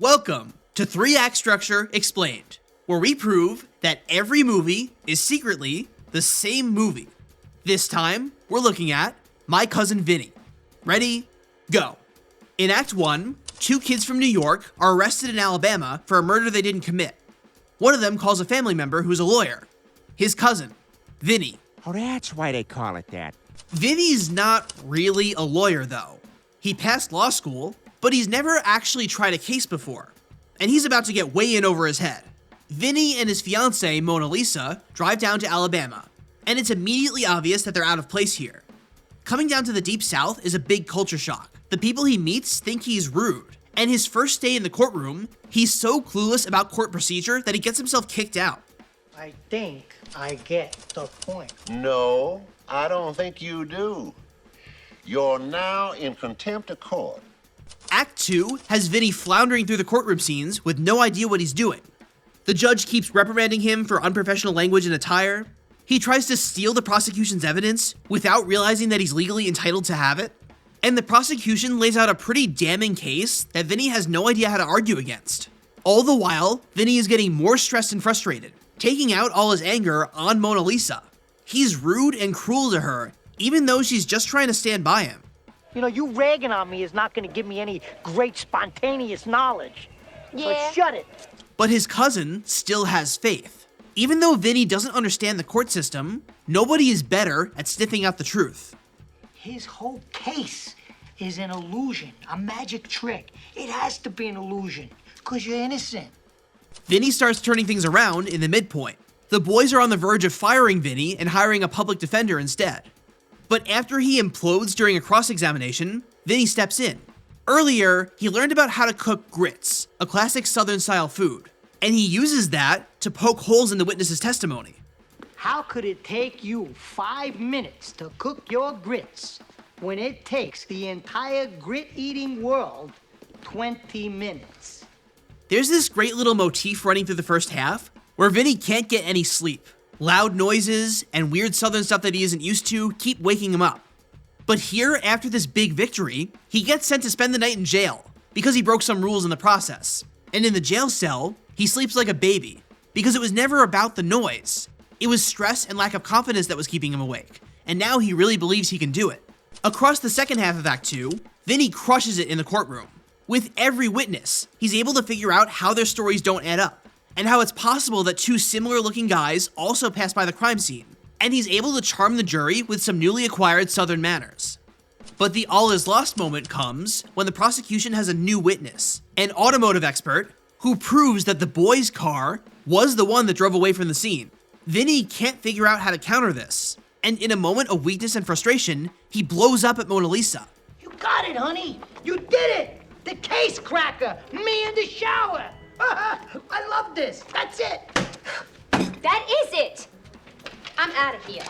Welcome to 3-Act Structure Explained, where we prove that every movie is secretly the same movie. This time, we're looking at My Cousin Vinny. Ready? Go. In Act 1, 2 kids from New York are arrested in Alabama for a murder they didn't commit. One of them calls a family member who's a lawyer. His cousin, Vinny. Oh, that's why they call it that. Vinny's not really a lawyer, though. He passed law school, but he's never actually tried a case before, and he's about to get way in over his head. Vinny and his fiancée, Mona Lisa, drive down to Alabama, and it's immediately obvious that they're out of place here. Coming down to the Deep South is a big culture shock. The people he meets think he's rude, and his first day in the courtroom, he's so clueless about court procedure that he gets himself kicked out. I think I get the point. No, I don't think you do. You're now in contempt of court. Act 2 has Vinny floundering through the courtroom scenes with no idea what he's doing. The judge keeps reprimanding him for unprofessional language and attire. He tries to steal the prosecution's evidence without realizing that he's legally entitled to have it. And the prosecution lays out a pretty damning case that Vinny has no idea how to argue against. All the while, Vinny is getting more stressed and frustrated, taking out all his anger on Mona Lisa. He's rude and cruel to her, even though she's just trying to stand by him. You know, you ragging on me is not going to give me any great spontaneous knowledge. Yeah. So shut it. But his cousin still has faith. Even though Vinny doesn't understand the court system, nobody is better at sniffing out the truth. His whole case is an illusion, a magic trick. It has to be an illusion, because you're innocent. Vinny starts turning things around in the midpoint. The boys are on the verge of firing Vinny and hiring a public defender instead. But after he implodes during a cross-examination, Vinny steps in. Earlier, he learned about how to cook grits, a classic Southern-style food, and he uses that to poke holes in the witness's testimony. How could it take you 5 minutes to cook your grits when it takes the entire grit-eating world 20 minutes? There's this great little motif running through the first half where Vinny can't get any sleep. Loud noises and weird Southern stuff that he isn't used to keep waking him up. But here, after this big victory, he gets sent to spend the night in jail because he broke some rules in the process. And in the jail cell, he sleeps like a baby because it was never about the noise. It was stress and lack of confidence that was keeping him awake, and now he really believes he can do it. Across the second half of Act 2, Vinny crushes it in the courtroom. With every witness, he's able to figure out how their stories don't add up, and how it's possible that 2 similar-looking guys also passed by the crime scene, and he's able to charm the jury with some newly acquired Southern manners. But the all is lost moment comes when the prosecution has a new witness, an automotive expert, who proves that the boy's car was the one that drove away from the scene. Vinny can't figure out how to counter this, and in a moment of weakness and frustration, he blows up at Mona Lisa. You got it, honey. You did it. The case cracker. Me in the shower. I love this. That's it. That is it. I'm out of here.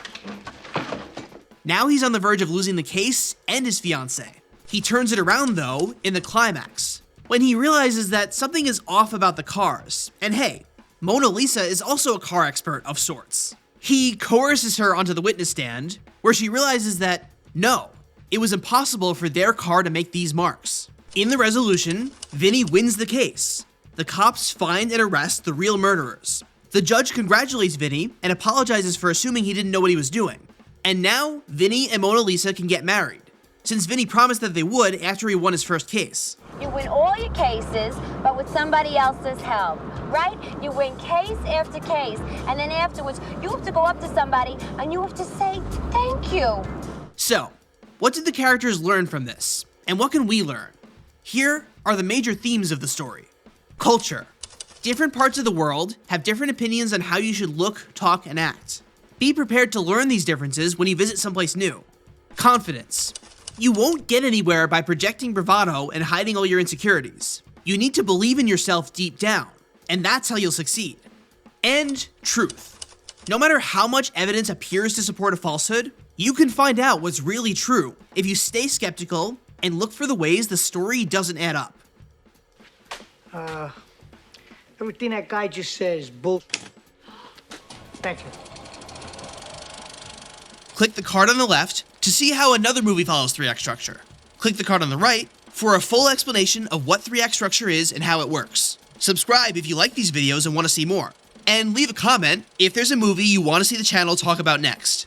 Now he's on the verge of losing the case and his fiancée. He turns it around, though, in the climax, when he realizes that something is off about the cars. And hey, Mona Lisa is also a car expert of sorts. He coerces her onto the witness stand, where she realizes that, no, it was impossible for their car to make these marks. In the resolution, Vinny wins the case. The cops find and arrest the real murderers. The judge congratulates Vinny and apologizes for assuming he didn't know what he was doing. And now, Vinny and Mona Lisa can get married, since Vinny promised that they would after he won his first case. You win all your cases, but with somebody else's help, right? You win case after case, and then afterwards, you have to go up to somebody and you have to say thank you. So, what did the characters learn from this? And what can we learn? Here are the major themes of the story. Culture. Different parts of the world have different opinions on how you should look, talk, and act. Be prepared to learn these differences when you visit someplace new. Confidence. You won't get anywhere by projecting bravado and hiding all your insecurities. You need to believe in yourself deep down, and that's how you'll succeed. And truth. No matter how much evidence appears to support a falsehood, you can find out what's really true if you stay skeptical and look for the ways the story doesn't add up. Everything that guy just said is bull. Thank you. Click the card on the left to see how another movie follows 3-act structure. Click the card on the right for a full explanation of what 3-act structure is and how it works. Subscribe if you like these videos and want to see more. And leave a comment if there's a movie you want to see the channel talk about next.